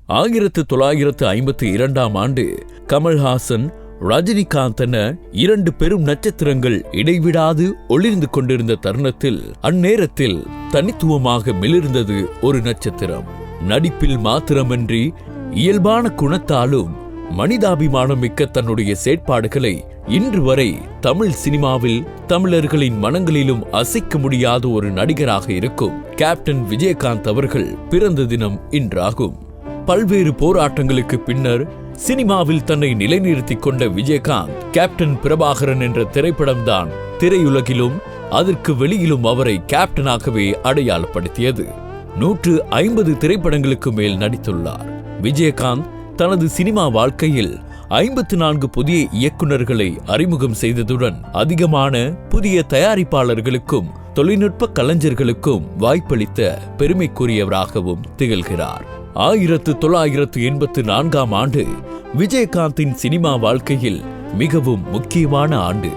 1952ஆம் ஆண்டு கமல்ஹாசன், ரஜினிகாந்த் என 2 பெரும் நட்சத்திரங்கள் இடைவிடாது ஒளிர்ந்து கொண்டிருந்த தருணத்தில் அந்நேரத்தில் தனித்துவமாக மிளிர்ந்தது ஒரு நட்சத்திரம். நடிப்பில் மாத்திரமின்றி இயல்பான குணத்தாலும் மனிதாபிமானம் மிக்க தன்னுடைய செயற்பாடுகளை இன்று வரை தமிழ் சினிமாவில் தமிழர்களின் மனங்களிலும் அசைக்க முடியாத ஒரு நடிகராக இருக்கும் கேப்டன் விஜயகாந்த் அவர்கள் பிறந்த தினம் இன்றாகும். பல்வேறு போராட்டங்களுக்கு பின்னர் சினிமாவில் தன்னை நிலைநிறுத்திக் கொண்ட விஜயகாந்த் கேப்டன் பிரபாகரன் என்ற திரைப்படம்தான் திரையுலகிலும் அதற்கு வெளியிலும் அவரை கேப்டனாகவே அடையாளப்படுத்தியது. 150 திரைப்படங்களுக்கு மேல் நடித்துள்ளார். விஜயகாந்த் தனது சினிமா வாழ்க்கையில் 54 புதிய இயக்குநர்களை அறிமுகம் செய்ததுடன் அதிகமான புதிய தயாரிப்பாளர்களுக்கும் தொழில்நுட்ப கலைஞர்களுக்கும் வாய்ப்பளித்த பெருமைக்குரியவராகவும் திகழ்கிறார். 1984ஆம் ஆண்டு விஜயகாந்தின் சினிமா வாழ்க்கையில் மிகவும் முக்கியமான ஆண்டு.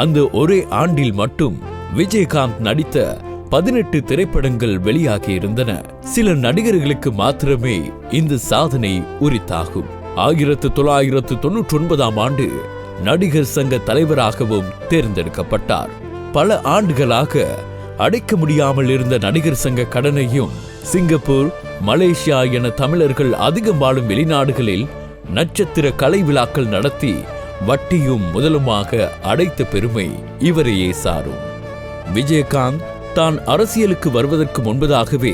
அந்த ஒரே ஆண்டில் மட்டும் விஜயகாந்த் நடித்த 18 திரைப்படங்கள் வெளியாகியிருந்தன. சில நடிகர்களுக்கு மாத்திரமே இந்த சாதனை உரித்தாகும். 1999ஆம் ஆண்டு நடிகர் சங்க தலைவராகவும் தேர்ந்தெடுக்கப்பட்டார். பல ஆண்டுகளாக அடைக்க முடியாமல் இருந்த நடிகர் சங்க கடனையும் சிங்கப்பூர், மலேசியா என தமிழர்கள் அதிகம் வாழும் வெளிநாடுகளில் நட்சத்திர கலை விழாக்கள் நடத்தி வட்டியும் முதலுமாக அடைத்த பெருமை இவரையே சாரும். விஜயகாந்த் தான் அரசியலுக்கு வருவதற்கு முன்பதாகவே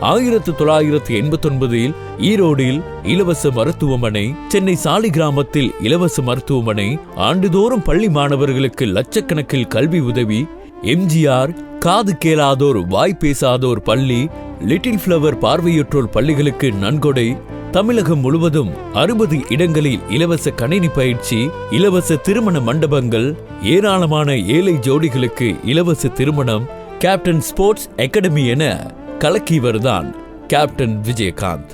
1989இல் ஈரோடில் இலவச மருத்துவமனை, சென்னை சாலிகிராமத்தில் இலவச மருத்துவமனை, ஆண்டுதோறும் பள்ளி மாணவர்களுக்கு லட்சக்கணக்கில் கல்வி உதவி, எம்ஜிஆர் காது கேளாதோர் வாய் பேசாதோர் பள்ளி, லிட்டில் ஃபிளவர் பார்வையற்றோர் பள்ளிகளுக்கு நன்கொடை, தமிழகம் முழுவதும் 60 இடங்களில் இலவச கணினி பயிற்சி, இலவச திருமண மண்டபங்கள், ஏராளமான ஏழை ஜோடிகளுக்கு இலவச திருமணம், கேப்டன் ஸ்போர்ட்ஸ் அகாடமி என கலக்கியவர்தான் கேப்டன் விஜயகாந்த்.